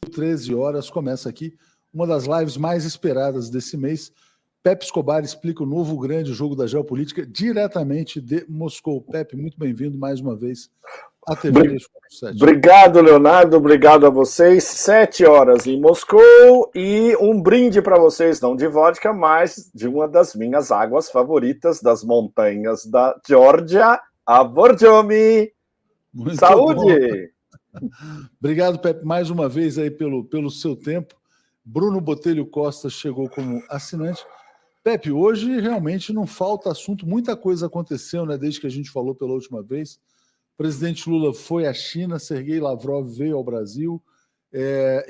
13 horas, começa aqui uma das lives mais esperadas desse mês. Pepe Escobar explica o novo grande jogo da geopolítica diretamente de Moscou. Pepe, muito bem-vindo mais uma vez à TV 247. Obrigado, Leonardo. Obrigado a vocês. 7 horas em Moscou e um brinde para vocês, não de vodka, mas de uma das minhas águas favoritas das montanhas da Geórgia, a Borjomi. Saúde! Bom. Obrigado, Pepe, mais uma vez aí pelo seu tempo. Bruno Botelho Costa chegou como assinante. Pepe, hoje realmente não falta assunto, muita coisa aconteceu, né, desde que a gente falou pela última vez. O presidente Lula foi à China, Sergei Lavrov veio ao Brasil,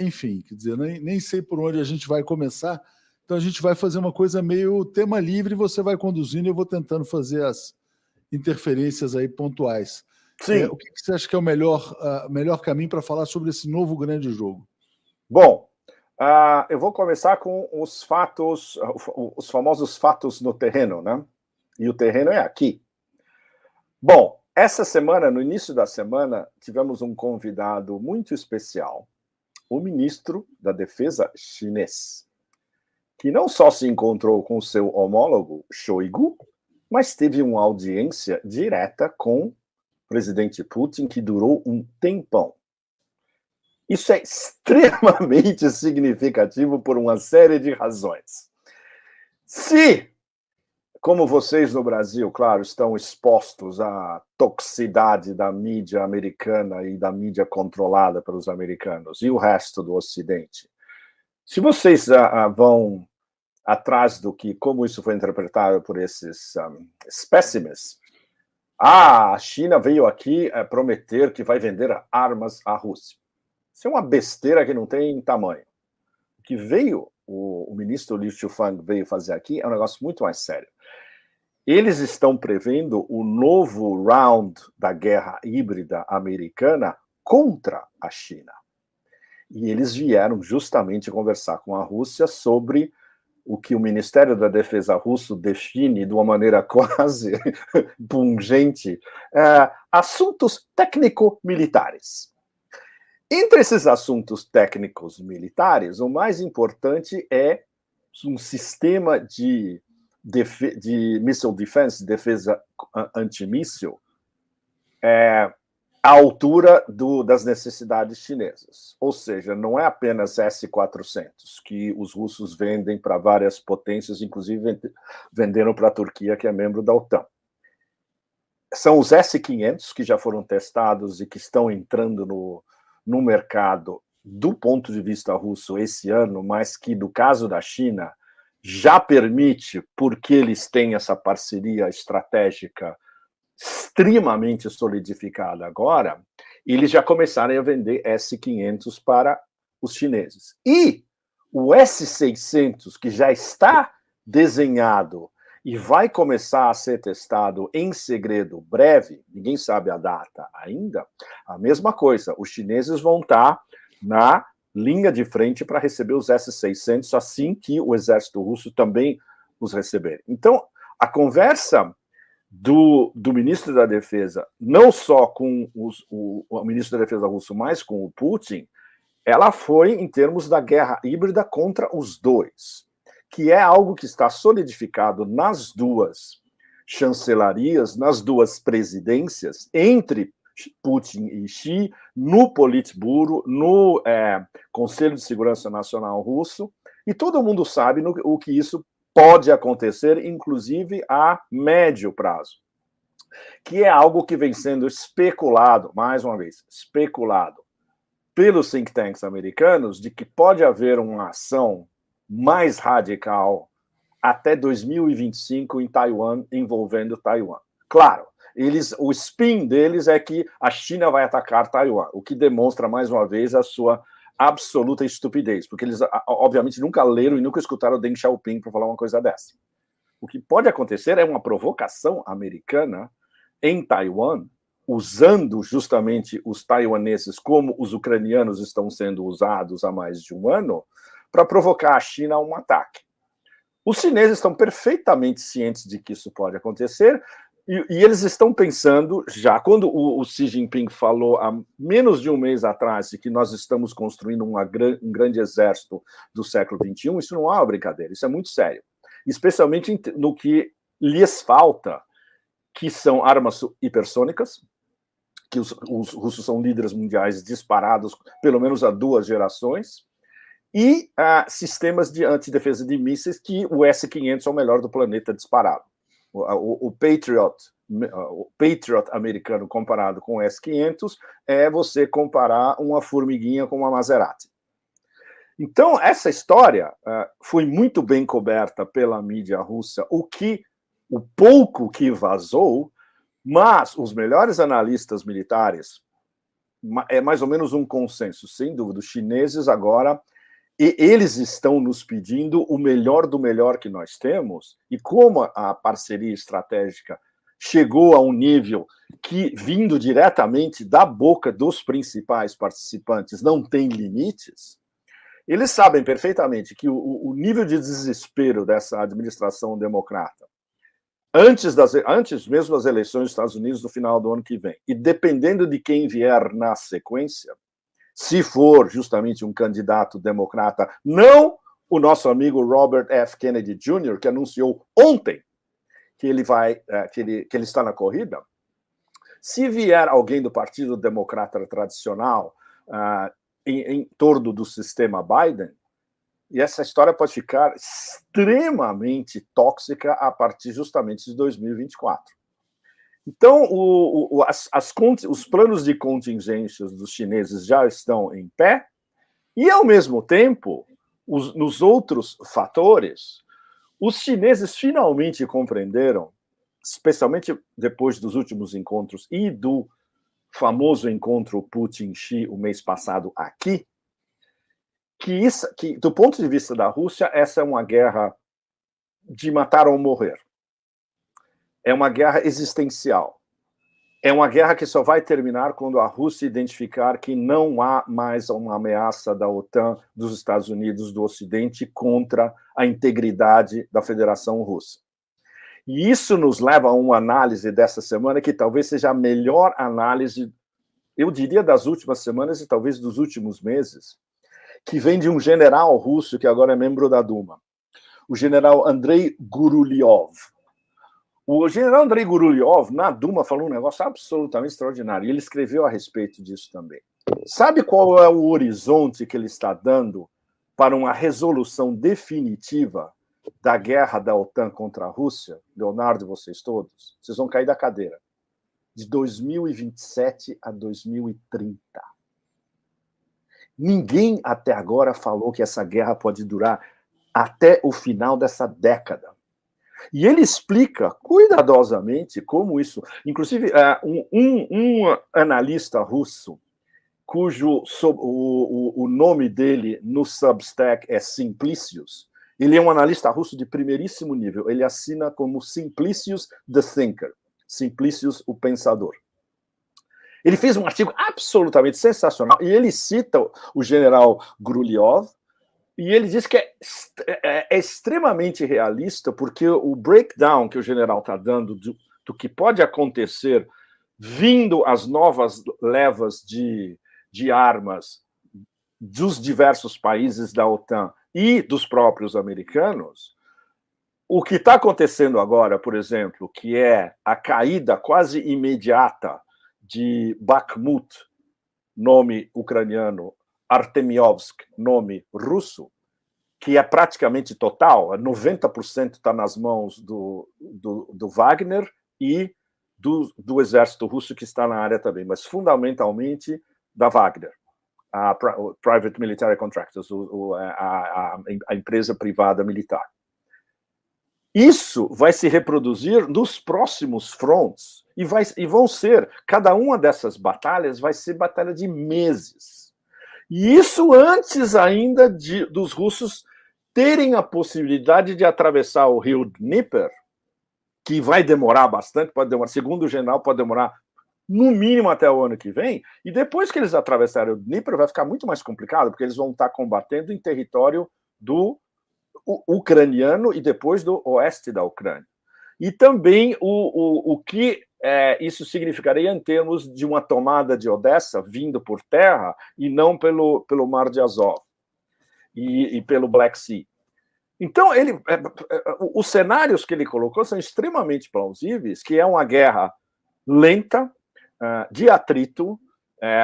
enfim, quer dizer, nem sei por onde a gente vai começar, então a gente vai fazer uma coisa meio tema livre, você vai conduzindo e eu vou tentando fazer as interferências aí pontuais. Sim. O que você acha que é o melhor caminho para falar sobre esse novo grande jogo? Bom, eu vou começar com os fatos, os famosos fatos no terreno, né? E o terreno é aqui. Bom, essa semana, no início da semana, tivemos um convidado muito especial, o ministro da Defesa chinês, que não só se encontrou com seu homólogo Shoigu, mas teve uma audiência direta com o presidente Putin, que durou um tempão. Isso é extremamente significativo por uma série de razões. Se, como vocês no Brasil, claro, estão expostos à toxicidade da mídia americana e da mídia controlada pelos americanos e o resto do Ocidente, se vocês vão atrás do que, como isso foi interpretado por esses espécimes, a China veio aqui prometer que vai vender armas à Rússia. Isso é uma besteira que não tem tamanho. O que veio, o ministro Liu Shufang veio fazer aqui é um negócio muito mais sério. Eles estão prevendo o novo round da guerra híbrida americana contra a China. E eles vieram justamente conversar com a Rússia sobre o que o Ministério da Defesa russo define de uma maneira quase pungente, assuntos técnico-militares. Entre esses assuntos técnicos militares, o mais importante é um sistema de missile defense, defesa antimíssil, à altura das necessidades chinesas. Ou seja, não é apenas S-400, que os russos vendem para várias potências, inclusive venderam para a Turquia, que é membro da OTAN. São os S-500, que já foram testados e que estão entrando no mercado do ponto de vista russo esse ano, mas que, no caso da China, já permite, porque eles têm essa parceria estratégica extremamente solidificada agora, eles já começaram a vender S-500 para os chineses. E o S-600, que já está desenhado e vai começar a ser testado em segredo breve, ninguém sabe a data ainda, a mesma coisa, os chineses vão estar na linha de frente para receber os S-600 assim que o exército russo também os receber. Então, a conversa do ministro da Defesa, não só com o ministro da Defesa russo, mas com o Putin, ela foi em termos da guerra híbrida contra os dois, que é algo que está solidificado nas duas chancelarias, nas duas presidências, entre Putin e Xi, no Politburo, no Conselho de Segurança Nacional russo, e todo mundo sabe o que isso pode acontecer, inclusive a médio prazo, que é algo que vem sendo especulado, mais uma vez, especulado pelos think tanks americanos, de que pode haver uma ação mais radical até 2025 em Taiwan, envolvendo Taiwan. Claro, o spin deles é que a China vai atacar Taiwan, o que demonstra, mais uma vez, a sua absoluta estupidez, porque eles, obviamente, nunca leram e nunca escutaram o Deng Xiaoping para falar uma coisa dessa. O que pode acontecer é uma provocação americana em Taiwan, usando justamente os taiwaneses como os ucranianos estão sendo usados há mais de um ano, para provocar a China a um ataque. Os chineses estão perfeitamente cientes de que isso pode acontecer, E eles estão pensando, já quando o Xi Jinping falou há menos de um mês atrás de que nós estamos construindo um grande exército do século XXI, isso não é uma brincadeira, isso é muito sério. Especialmente no que lhes falta, que são armas hipersônicas, que os russos são líderes mundiais disparados, pelo menos há 2 gerações, e sistemas de antidefesa de mísseis, que o S-500 é o melhor do planeta disparado. O Patriot americano comparado com o S-500 é você comparar uma formiguinha com uma Maserati. Então, essa história foi muito bem coberta pela mídia russa, o pouco que vazou, mas os melhores analistas militares, é mais ou menos um consenso, sem dúvida, os chineses agora, eles estão nos pedindo o melhor do melhor que nós temos, e como a parceria estratégica chegou a um nível que, vindo diretamente da boca dos principais participantes, não tem limites, eles sabem perfeitamente que o nível de desespero dessa administração democrata, antes mesmo das eleições dos Estados Unidos no final do ano que vem, e dependendo de quem vier na sequência, se for justamente um candidato democrata, não o nosso amigo Robert F. Kennedy Jr., que anunciou ontem que ele está na corrida, se vier alguém do Partido Democrata tradicional em torno do sistema Biden, e essa história pode ficar extremamente tóxica a partir justamente de 2024. Então, os planos de contingências dos chineses já estão em pé, e, ao mesmo tempo, nos outros fatores, os chineses finalmente compreenderam, especialmente depois dos últimos encontros e do famoso encontro Putin-Xi o mês passado aqui, que, do ponto de vista da Rússia, essa é uma guerra de matar ou morrer. É uma guerra existencial. É uma guerra que só vai terminar quando a Rússia identificar que não há mais uma ameaça da OTAN, dos Estados Unidos, do Ocidente, contra a integridade da Federação Russa. E isso nos leva a uma análise dessa semana que talvez seja a melhor análise, eu diria, das últimas semanas e talvez dos últimos meses, que vem de um general russo que agora é membro da Duma, o general Andrei Guruliov. O general Andrei Guruliov, na Duma, falou um negócio absolutamente extraordinário, e ele escreveu a respeito disso também. Sabe qual é o horizonte que ele está dando para uma resolução definitiva da guerra da OTAN contra a Rússia? Leonardo, vocês todos, vocês vão cair da cadeira. De 2027 a 2030. Ninguém até agora falou que essa guerra pode durar até o final dessa década. E ele explica cuidadosamente como isso... Inclusive, um analista russo, cujo o nome dele no Substack é Simplicius, ele é um analista russo de primeiríssimo nível. Ele assina como Simplicius the Thinker, Simplicius o Pensador. Ele fez um artigo absolutamente sensacional, e ele cita o general Guruliov, e ele diz que é extremamente realista, porque o breakdown que o general está dando do que pode acontecer vindo as novas levas de armas dos diversos países da OTAN e dos próprios americanos, o que está acontecendo agora, por exemplo, que é a caída quase imediata de Bakhmut, nome ucraniano, Artemiovsk, nome russo, que é praticamente total, 90% está nas mãos do Wagner e do exército russo, que está na área também, mas fundamentalmente da Wagner, a Private Military Contractors, a empresa privada militar. Isso vai se reproduzir nos próximos fronts, e vão ser, cada uma dessas batalhas vai ser batalha de meses. E isso antes ainda dos russos terem a possibilidade de atravessar o rio Dnieper, que vai demorar bastante, pode demorar, segundo o general, pode demorar no mínimo até o ano que vem, e depois que eles atravessarem o Dnieper vai ficar muito mais complicado, porque eles vão estar combatendo em território do ucraniano e depois do oeste da Ucrânia. e também o que isso significaria em termos de uma tomada de Odessa vindo por terra e não pelo Mar de Azov e pelo Black Sea. Então, os cenários que ele colocou são extremamente plausíveis, que é uma guerra lenta, de atrito,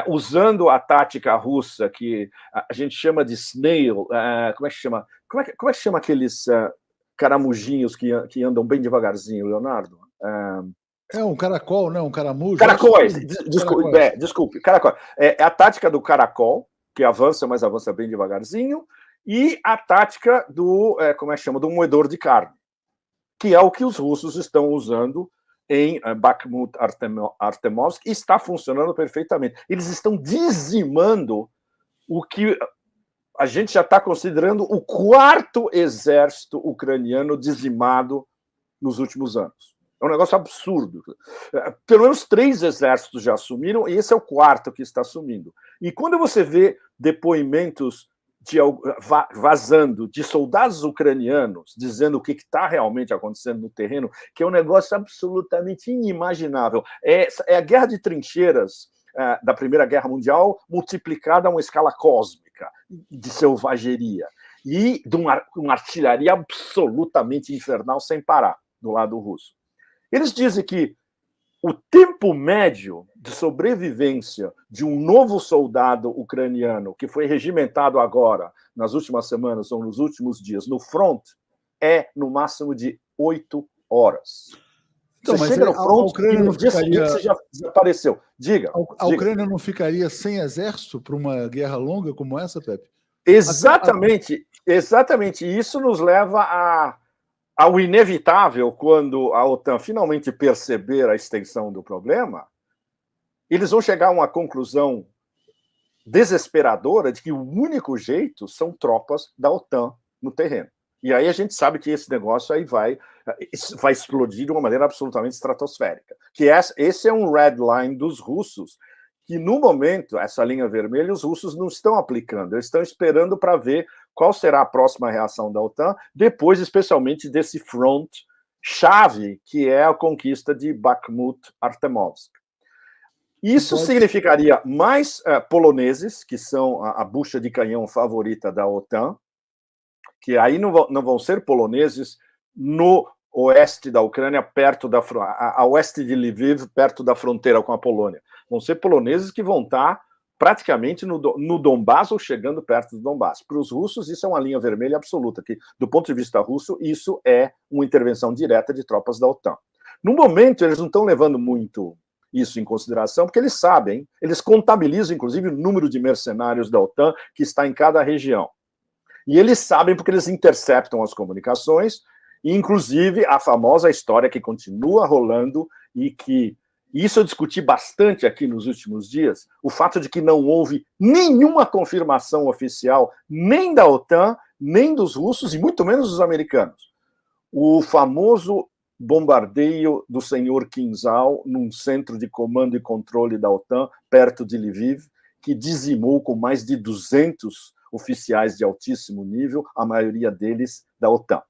usando a tática russa, que a gente chama de snail, como é que chama? Como é que chama aqueles caramujinhos que andam bem devagarzinho, Leonardo? Um caracol, né? Um caramujo. Caracóis, desculpe, caracol. É a tática do caracol, que avança, mas avança bem devagarzinho, e a tática do, como é que chama? Do moedor de carne, que é o que os russos estão usando em Bakhmut, Artemovsk, e está funcionando perfeitamente. Eles estão dizimando o que a gente já está considerando o 4º exército ucraniano dizimado nos últimos anos. É um negócio absurdo. Pelo menos 3 exércitos já assumiram, e esse é o 4º que está assumindo. E quando você vê depoimentos vazando de soldados ucranianos dizendo o que está realmente acontecendo no terreno, que é um negócio absolutamente inimaginável. É a guerra de trincheiras da Primeira Guerra Mundial multiplicada a uma escala cósmica de selvageria e de uma artilharia absolutamente infernal sem parar do lado russo. Eles dizem que o tempo médio de sobrevivência de um novo soldado ucraniano que foi regimentado agora, nas últimas semanas ou nos últimos dias, no front, é no máximo de 8 horas. Então, você chega no front, a Ucrânia não ficaria... você já desapareceu. Diga. A Ucrânia não ficaria sem exército para uma guerra longa como essa, Pepe? Exatamente. Isso nos leva ao inevitável, quando a OTAN finalmente perceber a extensão do problema, eles vão chegar a uma conclusão desesperadora de que o único jeito são tropas da OTAN no terreno. E aí a gente sabe que esse negócio aí vai explodir de uma maneira absolutamente estratosférica. Que esse é um red line dos russos, que no momento, essa linha vermelha, os russos não estão aplicando, eles estão esperando para ver qual será a próxima reação da OTAN, depois, especialmente, desse front-chave, que é a conquista de Bakhmut-Artemovsk. Isso significaria mais poloneses, que são a bucha de canhão favorita da OTAN, que aí não vão ser poloneses no oeste da Ucrânia, a oeste de Lviv, perto da fronteira com a Polônia. Vão ser poloneses que vão estar praticamente no Donbass ou chegando perto do Donbass. Para os russos, isso é uma linha vermelha absoluta, que, do ponto de vista russo, isso é uma intervenção direta de tropas da OTAN. No momento, eles não estão levando muito isso em consideração, porque eles sabem, eles contabilizam, inclusive, o número de mercenários da OTAN que está em cada região. E eles sabem porque eles interceptam as comunicações, e, inclusive, a famosa história que continua rolando e que isso eu discuti bastante aqui nos últimos dias, o fato de que não houve nenhuma confirmação oficial, nem da OTAN, nem dos russos, e muito menos dos americanos. O famoso bombardeio do senhor Kinzhal num centro de comando e controle da OTAN, perto de Lviv, que dizimou com mais de 200 oficiais de altíssimo nível, a maioria deles da OTAN.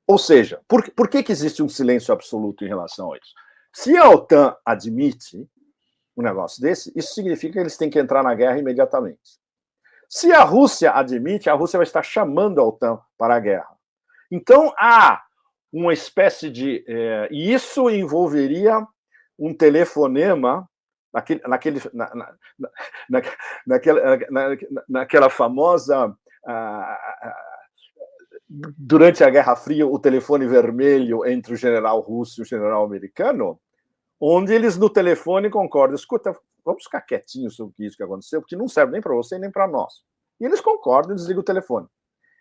Ou seja, por que existe um silêncio absoluto em relação a isso? Se a OTAN admite um negócio desse, isso significa que eles têm que entrar na guerra imediatamente. Se a Rússia admite, a Rússia vai estar chamando a OTAN para a guerra. Então, há uma espécie de... e isso envolveria um telefonema naquela famosa... durante a Guerra Fria, o telefone vermelho entre o general russo e o general americano, onde eles no telefone concordam, escuta, vamos ficar quietinhos sobre isso que aconteceu, porque não serve nem para você nem para nós. E eles concordam e desligam o telefone.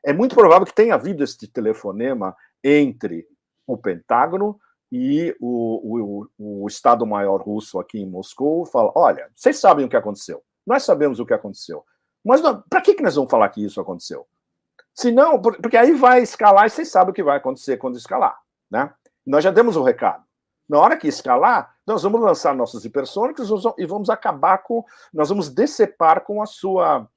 É muito provável que tenha havido esse telefonema entre o Pentágono e o Estado-Maior russo aqui em Moscou, fala, olha, vocês sabem o que aconteceu, nós sabemos o que aconteceu, mas para que nós vamos falar que isso aconteceu? Se não, porque aí vai escalar e vocês sabem o que vai acontecer quando escalar, né? Nós já demos o recado. Na hora que escalar, nós vamos lançar nossos hipersônicos e vamos acabar nós vamos decepar com a sua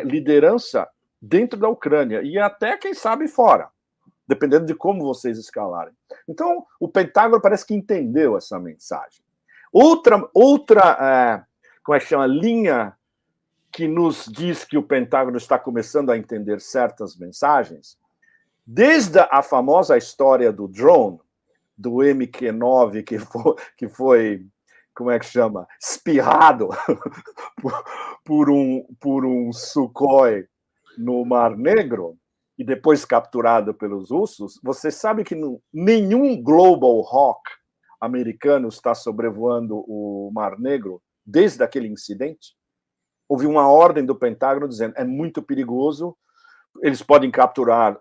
liderança dentro da Ucrânia e até, quem sabe, fora. dependendo de como vocês escalarem. Então, o Pentágono parece que entendeu essa mensagem. Outra como é que chama, linha que nos diz que o Pentágono está começando a entender certas mensagens, desde a famosa história do drone, do MQ-9, que foi como é que chama, espirrado por um Sukhoi no Mar Negro, e depois capturado pelos russos, você sabe que nenhum Global Hawk americano está sobrevoando o Mar Negro desde aquele incidente? Houve uma ordem do Pentágono dizendo é muito perigoso, eles podem capturar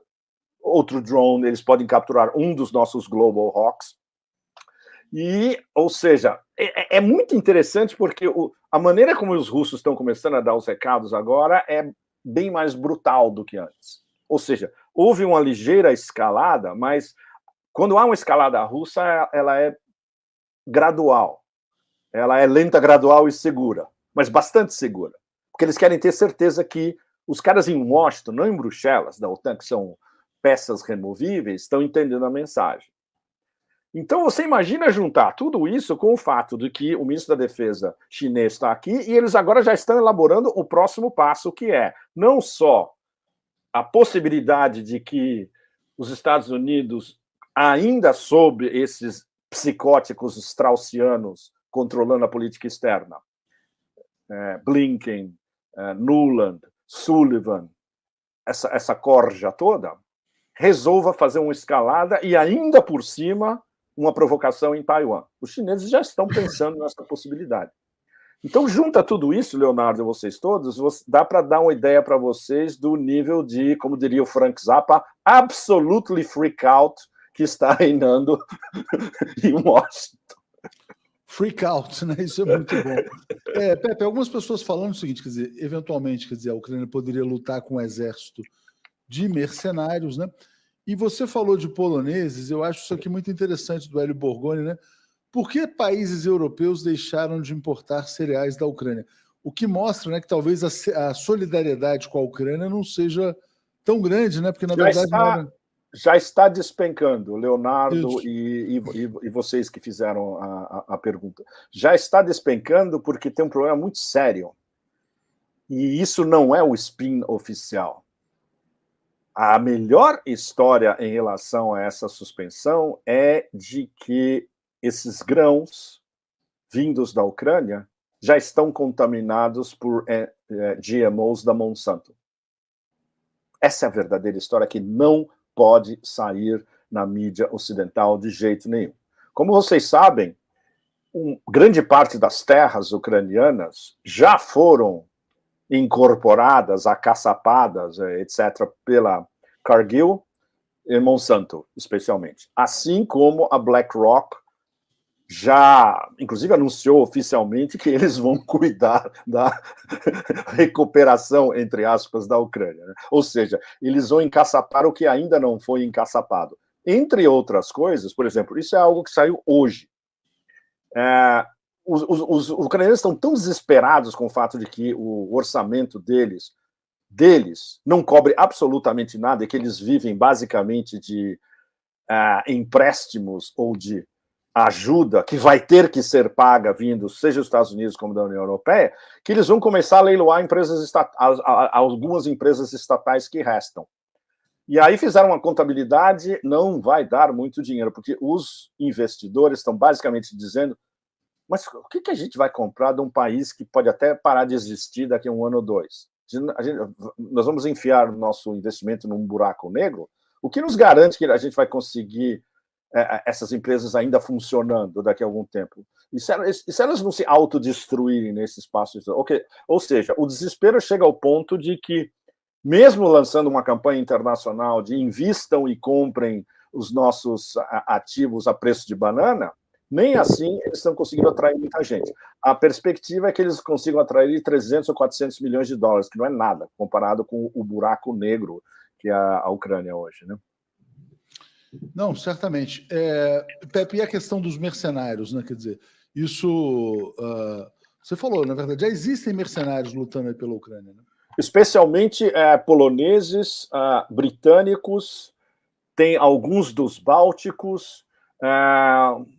outro drone, eles podem capturar um dos nossos Global Hawks. E, ou seja, é muito interessante porque a maneira como os russos estão começando a dar os recados agora é bem mais brutal do que antes. Ou seja, houve uma ligeira escalada, mas quando há uma escalada russa, ela é gradual. Ela é lenta, gradual e segura, mas bastante segura. Porque eles querem ter certeza que os caras em Washington, não em Bruxelas, da OTAN, que são peças removíveis, estão entendendo a mensagem. Então, você imagina juntar tudo isso com o fato de que o ministro da Defesa chinês está aqui e eles agora já estão elaborando o próximo passo, que é não só a possibilidade de que os Estados Unidos, ainda sob esses psicóticos straussianos controlando a política externa, Blinken, Nuland, Sullivan, essa corja toda, resolva fazer uma escalada e ainda por cima uma provocação em Taiwan. Os chineses já estão pensando nessa possibilidade. Então, junta tudo isso, Leonardo, e vocês todos, dá para dar uma ideia para vocês do nível de, como diria o Frank Zappa, absolutely freak out que está reinando em Washington. Freak out, né? Isso é muito bom. Pepe, algumas pessoas falando o seguinte, quer dizer, eventualmente, quer dizer, a Ucrânia poderia lutar com um exército de mercenários, né? E você falou de poloneses, eu acho isso aqui muito interessante do Hélio Borgoni, né? Por que países europeus deixaram de importar cereais da Ucrânia? O que mostra, né, que talvez a solidariedade com a Ucrânia não seja tão grande, né? Porque, na verdade... Já está despencando, Leonardo e vocês que fizeram a pergunta. Já está despencando porque tem um problema muito sério. E isso não é o spin oficial. A melhor história em relação a essa suspensão é de que esses grãos vindos da Ucrânia já estão contaminados por GMOs da Monsanto. Essa é a verdadeira história que não pode sair na mídia ocidental de jeito nenhum. Como vocês sabem, grande parte das terras ucranianas já foram incorporadas, acaçapadas, etc., pela Cargill e Monsanto, especialmente. Assim como a BlackRock já, inclusive, anunciou oficialmente que eles vão cuidar da recuperação, entre aspas, da Ucrânia. Né? Ou seja, eles vão encaçapar o que ainda não foi encaçapado. Entre outras coisas, por exemplo, isso é algo que saiu hoje. Os ucranianos estão tão desesperados com o fato de que o orçamento deles não cobre absolutamente nada e que eles vivem basicamente de empréstimos ou de ajuda que vai ter que ser paga vindo, seja dos Estados Unidos como da União Europeia, que eles vão começar a leiloar algumas empresas estatais que restam. E aí fizeram uma contabilidade, não vai dar muito dinheiro, porque os investidores estão basicamente dizendo mas o que a gente vai comprar de um país que pode até parar de existir daqui a 1 ano ou 2? Nós vamos enfiar o nosso investimento num buraco negro? O que nos garante que a gente vai conseguir essas empresas ainda funcionando daqui a algum tempo? E se elas não se autodestruírem nesse espaço? Ou seja, o desespero chega ao ponto de que, mesmo lançando uma campanha internacional de invistam e comprem os nossos ativos a preço de banana, nem assim eles estão conseguindo atrair muita gente. A perspectiva é que eles consigam atrair 300 ou 400 milhões de dólares, que não é nada, comparado com o buraco negro que é a Ucrânia hoje, né? Não, certamente. Pepe, e a questão dos mercenários, né? Quer dizer, isso... você falou, na verdade, já existem mercenários lutando aí pela Ucrânia, né? Especialmente poloneses, britânicos tem alguns dos bálticos,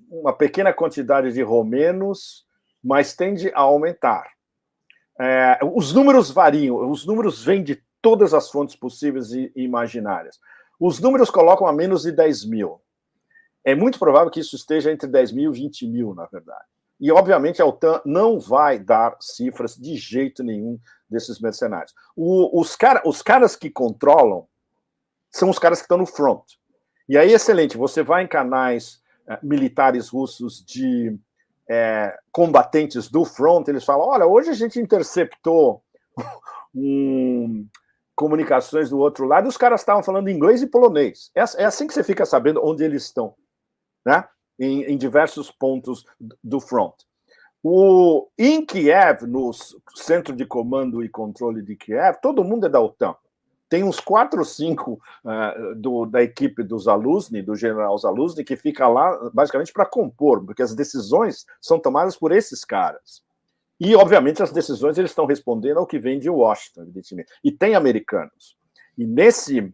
uma pequena quantidade de romenos, mas tende a aumentar. Os números variam, os números vêm de todas as fontes possíveis e imaginárias. Os números colocam a menos de 10 mil. É muito provável que isso esteja entre 10 mil e 20 mil, na verdade. E, obviamente, a OTAN não vai dar cifras de jeito nenhum desses mercenários. Os caras que controlam são os caras que estão no front. E aí, excelente, você vai em canais militares russos de combatentes do front, eles falam, olha, hoje a gente interceptou comunicações do outro lado, e os caras estavam falando inglês e polonês. É assim que você fica sabendo onde eles estão, né? Em diversos pontos do front. Em Kiev, no centro de comando e controle de Kiev, todo mundo é da OTAN. Tem uns 4 ou 5 da equipe do Zaluzny, do general Zaluzny, que fica lá basicamente para compor, porque as decisões são tomadas por esses caras. E, obviamente, as decisões eles estão respondendo ao que vem de Washington, evidentemente. E tem americanos. E nesse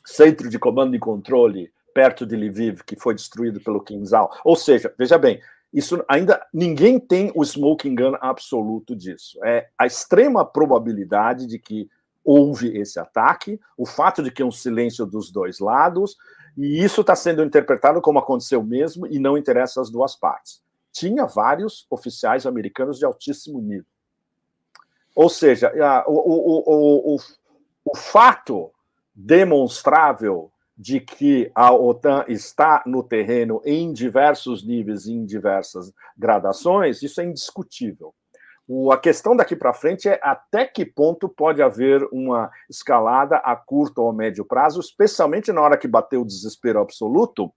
centro de comando e controle, perto de Lviv, que foi destruído pelo Kinzhal, ou seja, veja bem, isso ainda ninguém tem o smoking gun absoluto disso. É a extrema probabilidade de que houve esse ataque, o fato de que é um silêncio dos dois lados, e isso está sendo interpretado como aconteceu mesmo e não interessa as duas partes. Tinha vários oficiais americanos de altíssimo nível. Ou seja, o fato demonstrável de que a OTAN está no terreno em diversos níveis, em diversas gradações, isso é indiscutível. A questão daqui para frente é até que ponto pode haver uma escalada a curto ou médio prazo, especialmente na hora que bater o desespero absoluto,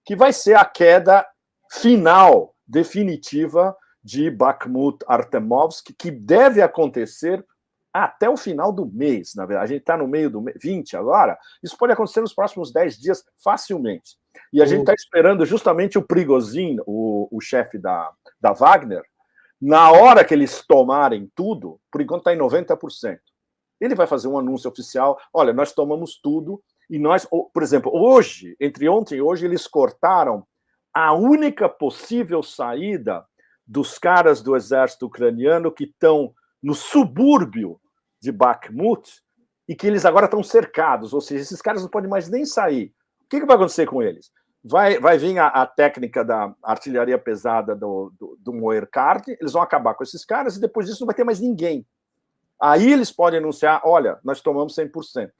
que vai ser a queda final, definitiva, de Bakhmut-Artemovsk, que deve acontecer até o final do mês, na verdade. A gente está no meio do mês, 20 agora, isso pode acontecer nos próximos 10 dias facilmente. E a gente está esperando justamente o Prigozhin, o chefe da Wagner, na hora que eles tomarem tudo, por enquanto está em 90%. Ele vai fazer um anúncio oficial, olha, nós tomamos tudo, e nós, por exemplo, hoje, entre ontem e hoje, eles cortaram a única possível saída dos caras do exército ucraniano que estão no subúrbio de Bakhmut e que eles agora estão cercados, ou seja, esses caras não podem mais nem sair. O que vai acontecer com eles? Vai vir a técnica da artilharia pesada do Moerkard, eles vão acabar com esses caras e depois disso não vai ter mais ninguém. Aí eles podem anunciar, olha, nós tomamos 100%.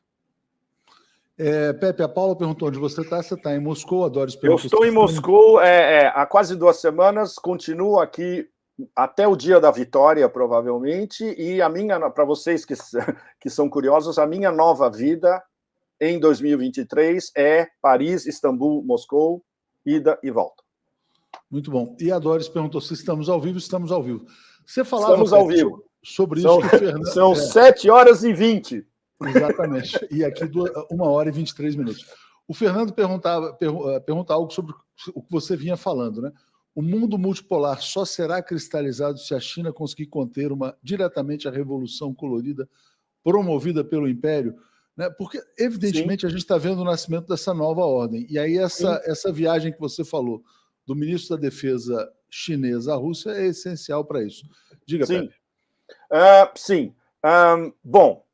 Pepe, a Paula perguntou onde você está. Você está em Moscou, a Doris perguntou. Eu estou em Moscou há quase 2 semanas, continuo aqui até o dia da vitória, provavelmente, e para vocês que são curiosos, a minha nova vida em 2023 é Paris, Istambul, Moscou, ida e volta. Muito bom. E a Doris perguntou se estamos ao vivo. Estamos ao vivo. Você falava, estamos ao vivo. Sobre isso que o Fernando... São 7h20. Exatamente. E aqui 1h23. O Fernando pergunta algo sobre o que você vinha falando, né? O mundo multipolar só será cristalizado se a China conseguir conter diretamente a revolução colorida promovida pelo Império, né? Porque, evidentemente, Sim. A gente está vendo o nascimento dessa nova ordem. E aí essa viagem que você falou do ministro da Defesa chinês à Rússia é essencial para isso. Diga, Sim. Pepe. Sim. Bom,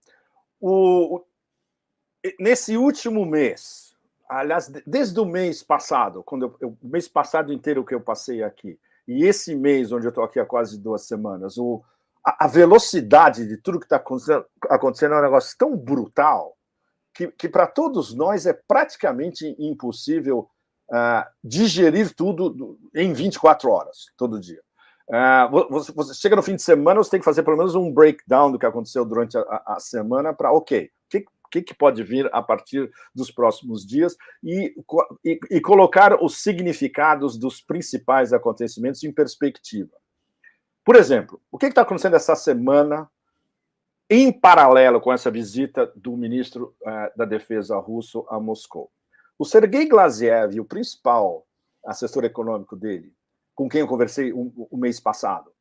nesse último mês, aliás, desde o mês passado, o mês passado inteiro que eu passei aqui, e esse mês, onde eu estou aqui há quase 2 semanas, a velocidade de tudo que está acontecendo é um negócio tão brutal que para todos nós é praticamente impossível digerir tudo em 24 horas, todo dia. Você chega no fim de semana, você tem que fazer pelo menos um breakdown do que aconteceu durante a semana para, o que pode vir a partir dos próximos dias e colocar os significados dos principais acontecimentos em perspectiva. Por exemplo, o que está acontecendo essa semana em paralelo com essa visita do ministro da Defesa russo a Moscou? O Sergei Glaziev, o principal assessor econômico dele, com quem eu conversei o mês passado,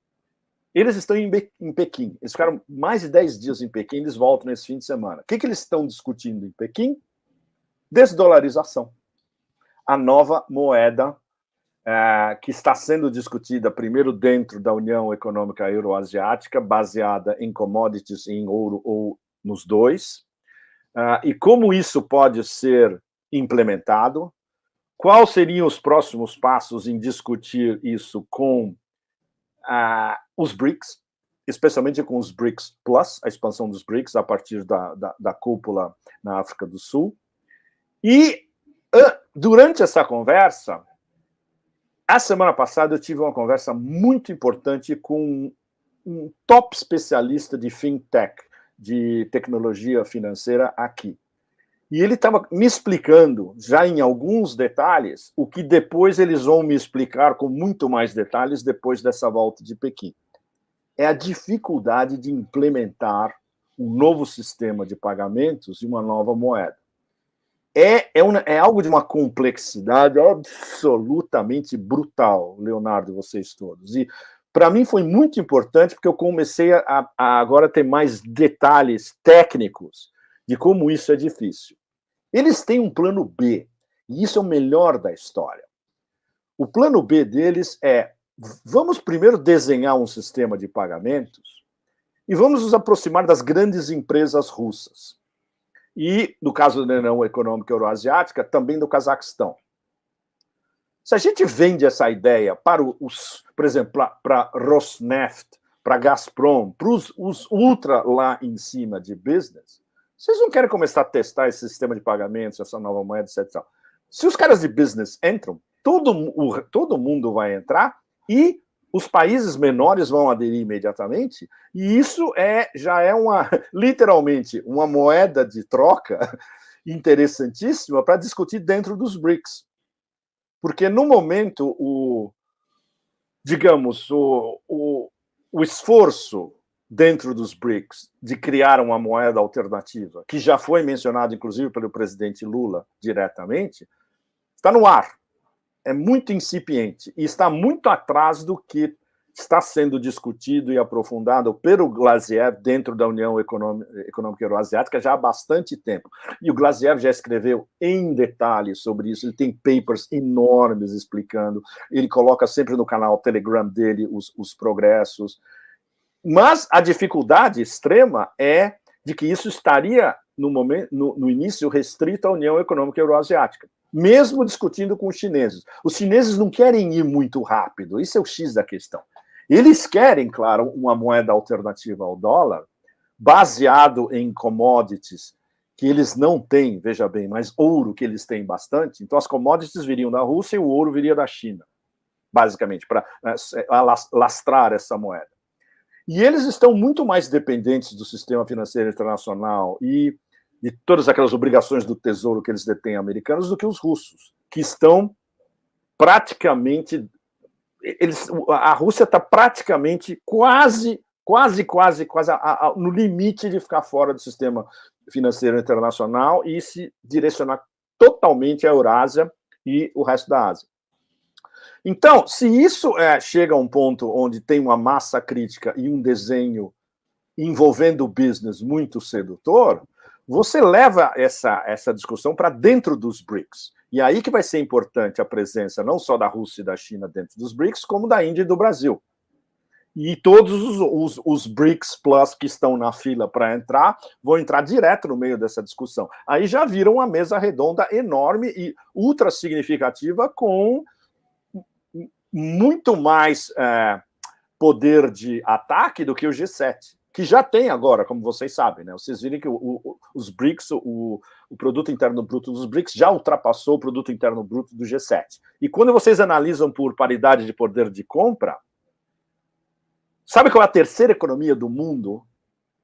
eles estão em Pequim. Eles ficaram mais de 10 dias em Pequim, eles voltam nesse fim de semana. O que eles estão discutindo em Pequim? desdolarização. A nova moeda que está sendo discutida primeiro dentro da União Econômica Euroasiática, baseada em commodities, em ouro ou nos dois, e como isso pode ser implementado, quais seriam os próximos passos em discutir isso com os BRICS, especialmente com os BRICS Plus, a expansão dos BRICS a partir da cúpula na África do Sul. E durante essa conversa, a semana passada eu tive uma conversa muito importante com um top especialista de fintech, de tecnologia financeira aqui. E ele estava me explicando, já em alguns detalhes, o que depois eles vão me explicar com muito mais detalhes depois dessa volta de Pequim. É a dificuldade de implementar um novo sistema de pagamentos e uma nova moeda. É algo de uma complexidade absolutamente brutal, Leonardo, vocês todos. E, para mim, foi muito importante, porque eu comecei a agora ter mais detalhes técnicos de como isso é difícil. Eles têm um plano B, e isso é o melhor da história. O plano B deles é: vamos primeiro desenhar um sistema de pagamentos e vamos nos aproximar das grandes empresas russas. E, no caso da União Econômica Euroasiática, também do Cazaquistão. Se a gente vende essa ideia para por exemplo, para Rosneft, para Gazprom, para os ultra lá em cima de business, vocês não querem começar a testar esse sistema de pagamentos, essa nova moeda, etc. Se os caras de business entram, todo mundo vai entrar e os países menores vão aderir imediatamente, e isso já é literalmente uma moeda de troca interessantíssima para discutir dentro dos BRICS. Porque, no momento, o esforço dentro dos BRICS de criar uma moeda alternativa, que já foi mencionado, inclusive, pelo presidente Lula diretamente, está no ar. É muito incipiente e está muito atrás do que está sendo discutido e aprofundado pelo Glaziev dentro da União Econômica Euroasiática já há bastante tempo. E o Glaziev já escreveu em detalhes sobre isso, ele tem papers enormes explicando, ele coloca sempre no canal Telegram dele os progressos. Mas a dificuldade extrema é de que isso estaria, no início, restrito à União Econômica Euroasiática, mesmo discutindo com os chineses. Os chineses não querem ir muito rápido, isso é o X da questão. Eles querem, claro, uma moeda alternativa ao dólar, baseado em commodities que eles não têm, veja bem, mas ouro que eles têm bastante. Então, as commodities viriam da Rússia e o ouro viria da China, basicamente, para lastrar essa moeda. E eles estão muito mais dependentes do sistema financeiro internacional e de todas aquelas obrigações do tesouro que eles detêm americanos do que os russos, que estão praticamente... a Rússia está praticamente quase no limite de ficar fora do sistema financeiro internacional e se direcionar totalmente à Eurásia e o resto da Ásia. Então, se isso chega a um ponto onde tem uma massa crítica e um desenho envolvendo o business muito sedutor, você leva essa discussão para dentro dos BRICS. E aí que vai ser importante a presença não só da Rússia e da China dentro dos BRICS, como da Índia e do Brasil. E todos os BRICS Plus que estão na fila para entrar, vão entrar direto no meio dessa discussão. Aí já viram uma mesa redonda enorme e ultra significativa com muito mais poder de ataque do que o G7, que já tem agora, como vocês sabem, né? Vocês viram que os BRICS, o produto interno bruto dos BRICS já ultrapassou o produto interno bruto do G7. E quando vocês analisam por paridade de poder de compra, sabe qual é a terceira economia do mundo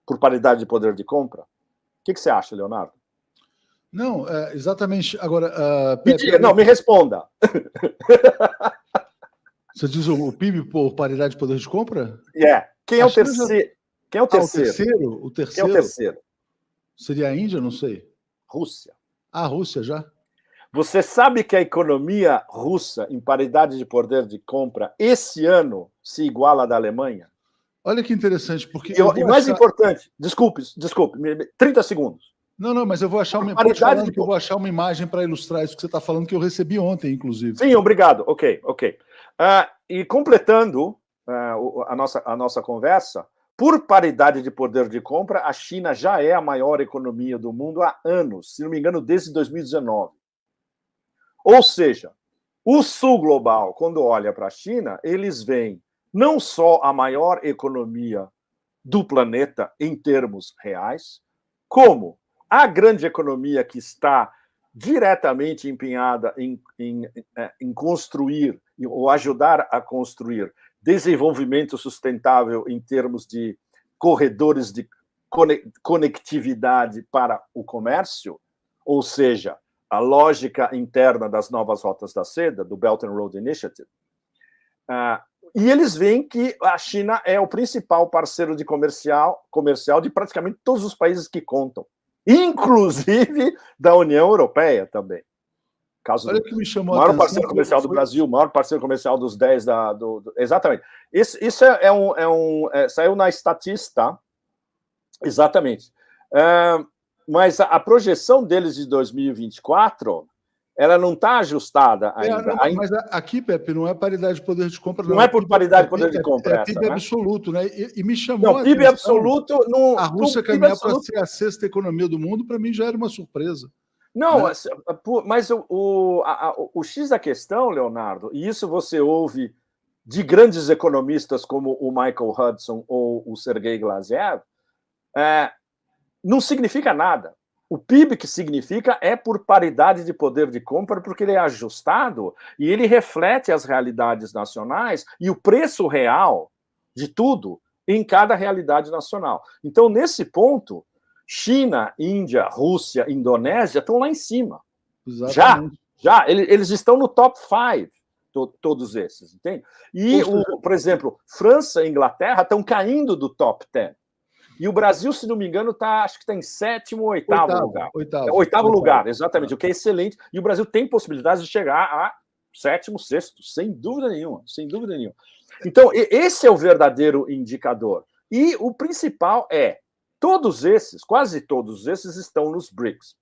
por paridade de poder de compra? O que você acha, Leonardo? Não, exatamente. Agora, me responda. Você diz o PIB por paridade de poder de compra? Quem é o terceiro? Quem é o terceiro? O terceiro? Quem é o terceiro? Seria a Índia? Não sei. Rússia. A Rússia já? Você sabe que a economia russa, em paridade de poder de compra, esse ano se iguala à da Alemanha? Olha que interessante, porque... E mais importante, desculpe, 30 segundos. Não, mas eu vou achar uma, que eu vou achar uma imagem para ilustrar isso que você está falando, que eu recebi ontem, inclusive. Sim, obrigado. Ok. E completando a nossa conversa, por paridade de poder de compra, a China já é a maior economia do mundo há anos, se não me engano, desde 2019. Ou seja, o Sul Global, quando olha para a China, eles veem não só a maior economia do planeta em termos reais, como a grande economia que está diretamente empenhada em construir ou ajudar a construir desenvolvimento sustentável em termos de corredores de conectividade para o comércio, ou seja, a lógica interna das novas rotas da seda, do Belt and Road Initiative. E eles veem que a China é o principal parceiro comercial de praticamente todos os países que contam, inclusive da União Europeia também. Olha que me chamou maior parceiro comercial do Brasil, maior parceiro comercial dos 10 exatamente. Isso saiu na Statista, exatamente. Mas a projeção deles de 2024, ela não está ajustada ainda. Mas aqui, Pepe, não é paridade de poder de compra. Não é por paridade de poder de compra. É PIB absoluto, né? E me chamou a PIB absoluto. A Rússia caminhar para ser a sexta economia do mundo, para mim já era uma surpresa. Não, né? Mas o X da questão, Leonardo, e isso você ouve de grandes economistas como o Michael Hudson ou o Sergei Glaziev, não significa nada. O PIB que significa é por paridade de poder de compra, porque ele é ajustado e ele reflete as realidades nacionais e o preço real de tudo em cada realidade nacional. Então, nesse ponto, China, Índia, Rússia, Indonésia estão lá em cima. Exatamente. Já. Eles estão no top 5, todos esses, entende? E, por exemplo, França e Inglaterra estão caindo do top 10. E o Brasil, se não me engano, acho que está em 7º ou 8º lugar. Oitavo lugar, exatamente, o que é excelente. E o Brasil tem possibilidades de chegar a 7º, 6º, sem dúvida nenhuma. Então, esse é o verdadeiro indicador. E o principal quase todos esses estão nos BRICS.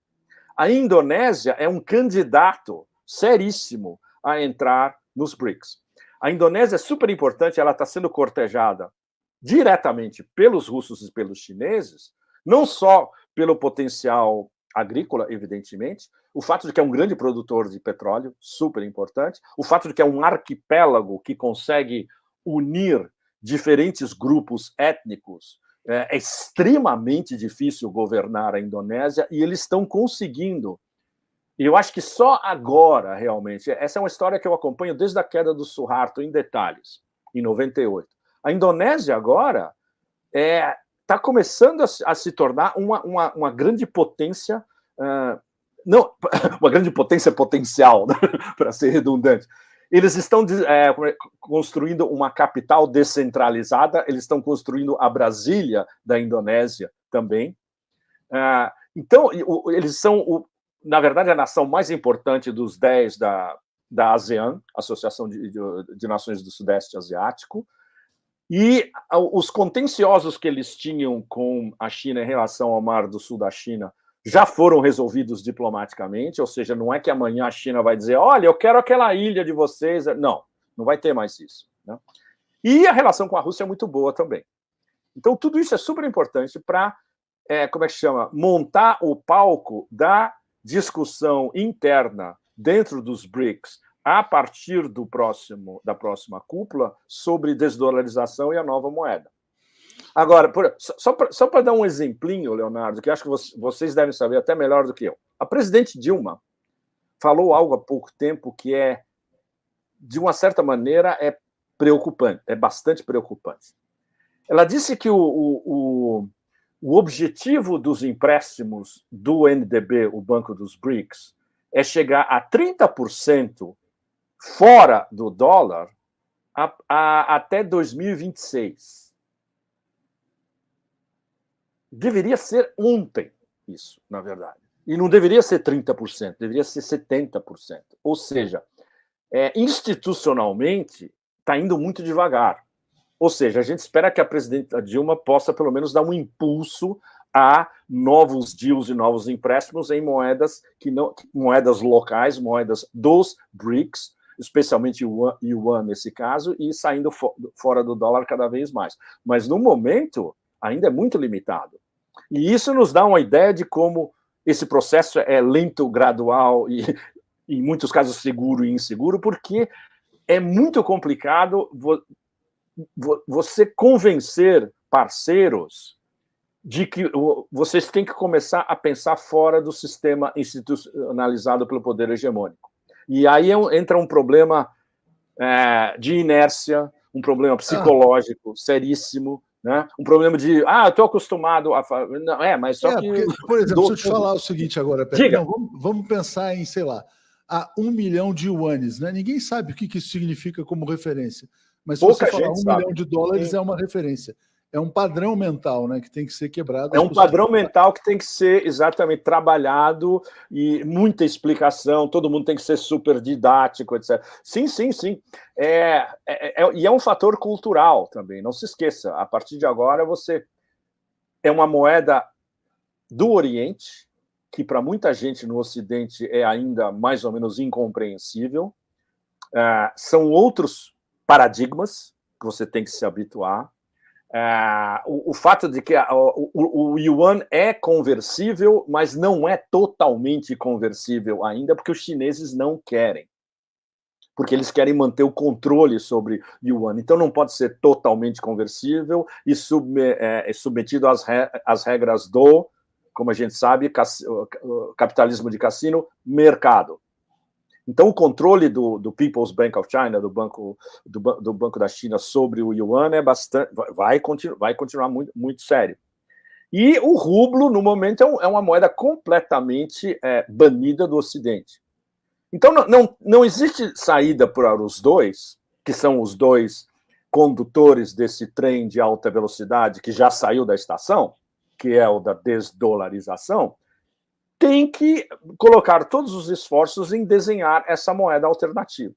A Indonésia é um candidato seríssimo a entrar nos BRICS. A Indonésia é super importante, ela está sendo cortejada diretamente pelos russos e pelos chineses, não só pelo potencial agrícola, evidentemente, o fato de que é um grande produtor de petróleo, super importante, o fato de que é um arquipélago que consegue unir diferentes grupos étnicos. É extremamente difícil governar a Indonésia e eles estão conseguindo. E eu acho que só agora, realmente, essa é uma história que eu acompanho desde a queda do Suharto em detalhes, em 98. A Indonésia agora está começando a se tornar uma grande potência, não, uma grande potência potencial, né, para ser redundante. Eles estão construindo uma capital descentralizada, eles estão construindo a Brasília da Indonésia também. Então, eles são, na verdade, a nação mais importante dos 10 da ASEAN, Associação de Nações do Sudeste Asiático. E os contenciosos que eles tinham com a China em relação ao Mar do Sul da China já foram resolvidos diplomaticamente, ou seja, não é que amanhã a China vai dizer, olha, eu quero aquela ilha de vocês. Não vai ter mais isso. Né? E a relação com a Rússia é muito boa também. Então, tudo isso é super importante para, montar o palco da discussão interna dentro dos BRICS, a partir da próxima cúpula, sobre desdolarização e a nova moeda. Agora, só para dar um exemplinho, Leonardo, que acho que vocês devem saber até melhor do que eu. A presidente Dilma falou algo há pouco tempo que de uma certa maneira, preocupante, é bastante preocupante. Ela disse que o objetivo dos empréstimos do NDB, o Banco dos BRICS, é chegar a 30% fora do dólar até 2026. Deveria ser ontem isso, na verdade. E não deveria ser 30%, deveria ser 70%. Ou seja, institucionalmente, está indo muito devagar. Ou seja, a gente espera que a presidenta Dilma possa, pelo menos, dar um impulso a novos deals e novos empréstimos em moedas moedas locais, moedas dos BRICS, especialmente o yuan nesse caso, e saindo fora do dólar cada vez mais. Mas, no momento, ainda é muito limitado. E isso nos dá uma ideia de como esse processo é lento, gradual e, em muitos casos, seguro e inseguro, porque é muito complicado você convencer parceiros de que vocês têm que começar a pensar fora do sistema institucionalizado pelo poder hegemônico. E aí entra um problema de inércia, um problema psicológico seríssimo, né? Um problema de, eu estou acostumado a... Não, mas só que... Porque, por exemplo, se eu te falar o seguinte agora, Pepe, Diga. não, vamos pensar em, sei lá, 1 milhão de yuanes, né? Ninguém sabe o que isso significa como referência. Mas se você falar 1 milhão de dólares, é uma referência. É um padrão mental, né, que tem que ser quebrado. É um padrão mental que tem que ser exatamente trabalhado e muita explicação, todo mundo tem que ser super didático, etc. Sim. E é um fator cultural também, não se esqueça. A partir de agora, você é uma moeda do Oriente, que para muita gente no Ocidente é ainda mais ou menos incompreensível. São outros paradigmas que você tem que se habituar. O fato de que o yuan é conversível, mas não é totalmente conversível ainda, porque os chineses não querem. Porque eles querem manter o controle sobre o yuan. Então, não pode ser totalmente conversível e submetido às regras do, como a gente sabe, capitalismo de cassino, mercado. Então, o controle do People's Bank of China, do Banco da China sobre o yuan vai continuar muito, muito sério. E o rublo, no momento, é uma moeda completamente banida do Ocidente. Então, não existe saída para os dois, que são os dois condutores desse trem de alta velocidade que já saiu da estação, que é o da desdolarização, tem que colocar todos os esforços em desenhar essa moeda alternativa.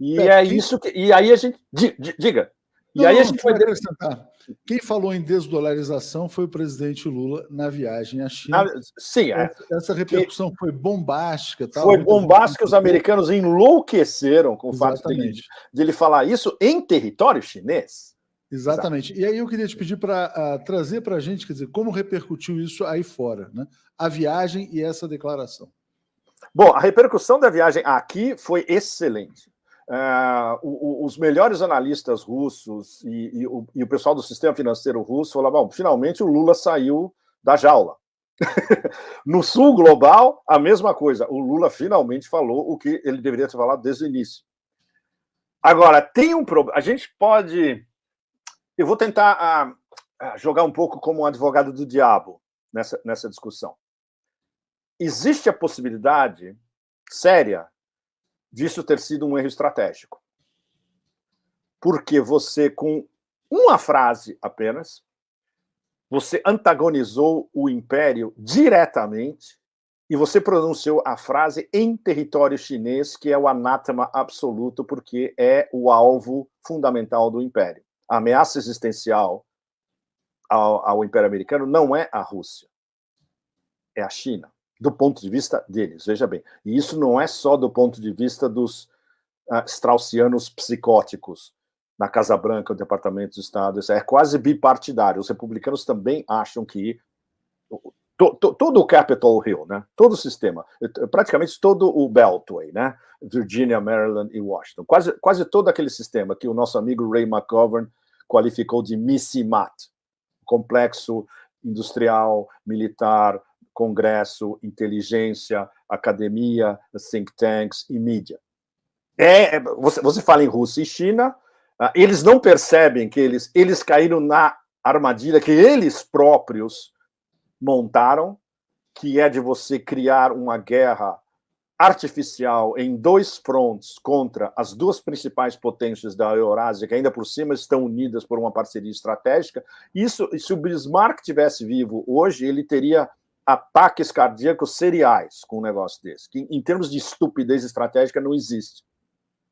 E isso que... E aí a gente... Diga. E aí a gente vai acrescentar. Quem falou em desdolarização foi o presidente Lula na viagem à China. Sim. Essa repercussão foi bombástica. Foi bombástica, os americanos enlouqueceram com o fato de ele falar isso em território chinês. Exatamente. E aí eu queria te pedir para trazer para a gente, quer dizer, como repercutiu isso aí fora, né? A viagem e essa declaração. Bom, a repercussão da viagem aqui foi excelente. Os melhores analistas russos e o pessoal do sistema financeiro russo falavam, bom, finalmente o Lula saiu da jaula. No sul global, a mesma coisa. O Lula finalmente falou o que ele deveria ter falado desde o início. Agora, tem um problema. A gente pode... Eu vou tentar jogar um pouco como um advogado do diabo nessa discussão. Existe a possibilidade séria disso ter sido um erro estratégico. Porque você, com uma frase apenas, você antagonizou o império diretamente e você pronunciou a frase em território chinês, que é o anátema absoluto, porque é o alvo fundamental do império. A ameaça existencial ao Império Americano não é a Rússia, é a China, do ponto de vista deles, veja bem. E isso não é só do ponto de vista dos straussianos psicóticos na Casa Branca, o Departamento de Estado, é quase bipartidário. Os republicanos também acham que todo o Capitol Hill, né, todo o sistema, praticamente todo o Beltway, né, Virginia, Maryland e Washington, quase todo aquele sistema que o nosso amigo Ray McGovern qualificou de MICIMAT, complexo industrial, militar, congresso, inteligência, academia, think tanks e mídia. Você fala em Rússia e China, eles não percebem que eles caíram na armadilha que eles próprios montaram, que é de você criar uma guerra artificial em dois frontes contra as duas principais potências da Eurásia, que ainda por cima estão unidas por uma parceria estratégica. Isso, se o Bismarck tivesse vivo hoje, ele teria ataques cardíacos seriais com um negócio desse, que em termos de estupidez estratégica não existe.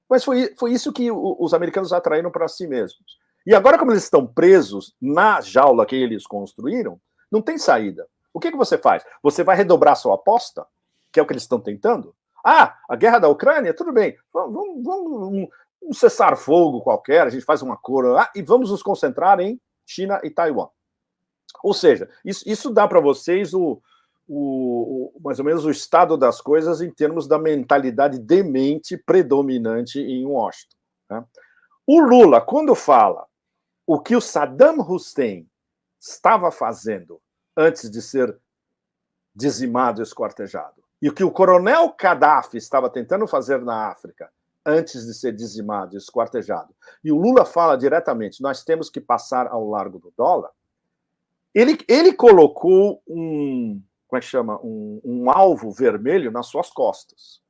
Mas foi isso que os americanos atraíram para si mesmos. E agora, como eles estão presos na jaula que eles construíram, Não tem saída. O que você faz? Você vai redobrar sua aposta? Que é o que eles estão tentando? Ah, a guerra da Ucrânia, tudo bem. Vamos um cessar-fogo qualquer, a gente faz um acordo e vamos nos concentrar em China e Taiwan. Ou seja, isso dá para vocês mais ou menos o estado das coisas em termos da mentalidade demente predominante em Washington. Né? O Lula, quando fala o que o Saddam Hussein estava fazendo antes de ser dizimado e esquartejado, e o que o coronel Gaddafi estava tentando fazer na África antes de ser dizimado e esquartejado, e o Lula fala diretamente, nós temos que passar ao largo do dólar, ele colocou como é que chama? Um alvo vermelho nas suas costas.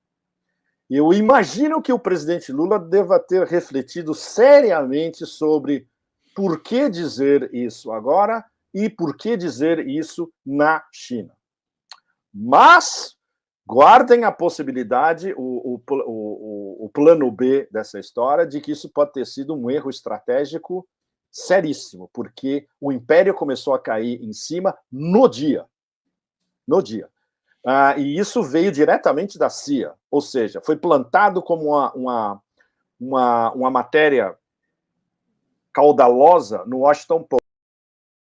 Eu imagino que o presidente Lula deva ter refletido seriamente sobre por que dizer isso agora e por que dizer isso na China. Mas guardem a possibilidade, o plano B dessa história, de que isso pode ter sido um erro estratégico seríssimo, porque o império começou a cair em cima no dia. No dia. E isso veio diretamente da CIA, ou seja, foi plantado como uma matéria caudalosa no Washington Post.